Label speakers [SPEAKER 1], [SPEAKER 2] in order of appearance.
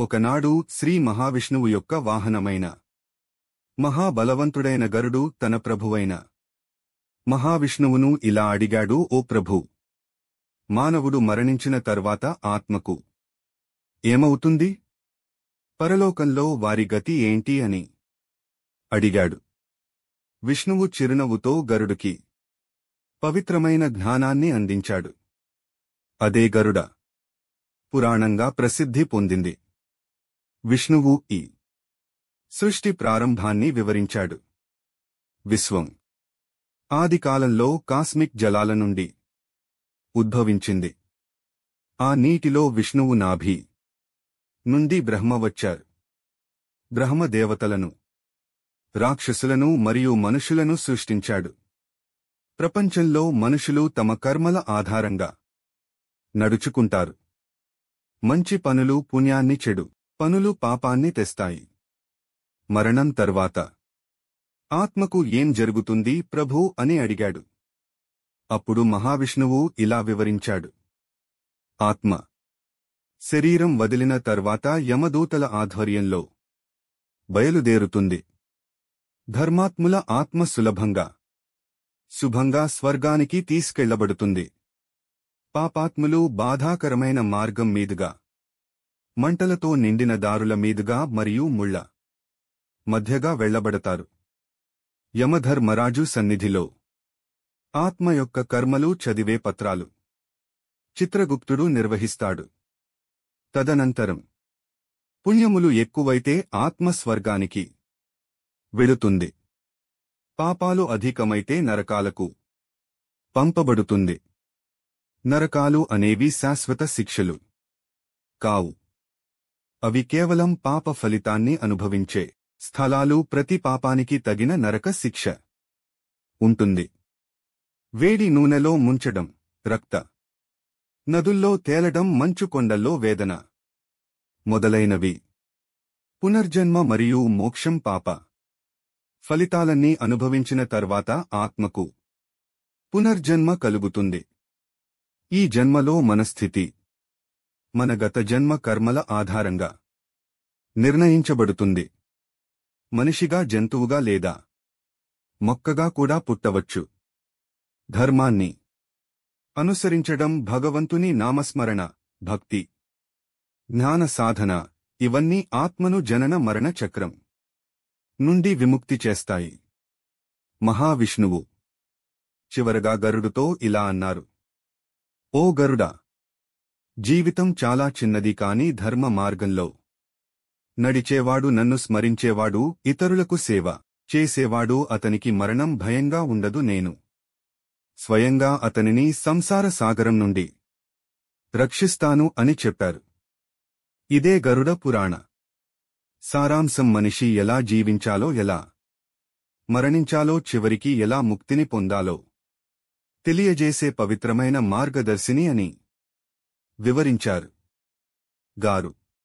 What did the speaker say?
[SPEAKER 1] ఒకనాడు శ్రీ మహావిష్ణువు యొక్క వాహనమైన మహాబలవంతుడైన గరుడు తన ప్రభువైన మహావిష్ణువును ఇలా అడిగాడు, ఓ ప్రభూ, మానవుడు మరణించిన తర్వాత ఆత్మకు ఏమవుతుంది? పరలోకంలో వారి గతి ఏంటి అని అడిగాడు. విష్ణువు చిరునవ్వుతో గరుడుకి పవిత్రమైన జ్ఞానాన్ని అందించాడు. అదే గరుడ పురాణంగా ప్రసిద్ధి పొందింది. విష్ణువు ఈ సృష్టి ప్రారంభాన్ని వివరించాడు. విశ్వం ఆదికాలంలో కాస్మిక్ జలాల నుండి ఉద్భవించింది. ఆ నీటిలో విష్ణువు నాభి నుండి బ్రహ్మ వచ్చారు. బ్రహ్మదేవతలను, రాక్షసులను మరియు మనుషులను సృష్టించాడు. ప్రపంచంలో మనుషులు తమ కర్మల ఆధారంగా నడుచుకుంటారు. మంచి పనులు పుణ్యాన్ని, చెడు పనులు పాపాన్ని తెస్తాయి. మరణం తర్వాత ఆత్మకు ఏం జరుగుతుంది ప్రభూ అని అడిగాడు. అప్పుడు మహావిష్ణువు ఇలా వివరించాడు. ఆత్మ శరీరం వదిలిన తర్వాత యమదూతల ఆధ్వర్యంలో బయలుదేరుతుంది. ధర్మాత్ముల ఆత్మ సులభంగా, శుభంగా స్వర్గానికి తీసుకెళ్లబడుతుంది. పాపాత్ములు బాధాకరమైన మార్గం మీదుగా, మంటలతో నిండిన దారుల మీదుగా మరియు ముళ్ల మధ్యగా వెళ్లబడతారు. యమధర్మరాజు సన్నిధిలో ఆత్మ యొక్క కర్మలు చదివే పత్రాలు చిత్రగుప్తుడు నిర్వహిస్తాడు. తదనంతరం పుణ్యములు ఎక్కువైతే ఆత్మ స్వర్గానికి వెళుతుంది. పాపాలు అధికమైతే నరకాలకు పంపబడుతుంది. నరకాలు అనేవి శాశ్వత శిక్షలు కావు. అవి కేవలం పాప ఫలితాన్ని అనుభవించే స్థలాలు. ప్రతి పాపానికి తగిన నరక శిక్ష ఉంటుంది. వేడి నూనెలో ముంచడం, రక్త నదుల్లో తేలడం, మంచు కొండల్లో వేదన మొదలైనవి. పునర్జన్మ మరియు మోక్షం. పాప ఫలితాలన్నీ అనుభవించిన తర్వాత ఆత్మకు పునర్జన్మ కలుగుతుంది. ఈ జన్మలో మన స్థితి మన గత జన్మ కర్మల ఆధారంగా నిర్ణయించబడుతుంది. మనిషిగా, జంతువుగా లేదా మొక్కగా కూడా పుట్టవచ్చు. ధర్మాన్ని అనుసరించడం, భగవంతుని నామస్మరణ, భక్తి, జ్ఞాన సాధన ఇవన్నీ ఆత్మను జనన మరణ చక్రం నుండి విముక్తి చేస్తాయి. మహావిష్ణువు చివరగా గరుడుతో ఇలా అన్నారు. ఓ గరుడా, జీవితం చాలా చిన్నది, కాని ధర్మ మార్గంలో నడిచేవాడు, నన్ను స్మరించేవాడు, ఇతరులకు సేవ చేసేవాడు, అతనికి మరణం భయంగా ఉండదు. నేను స్వయంగా అతనిని సంసార సాగరం నుండి రక్షిస్తాను అని చెప్పారు. ఇదే గరుడ పురాణ సారాంశం. మనిషి ఎలా జీవించాలో, ఎలా మరణించాలో, చివరికి ఎలా ముక్తిని పొందాలో తెలియజేసే పవిత్రమైన మార్గదర్శిని అని వివరించారు గారు.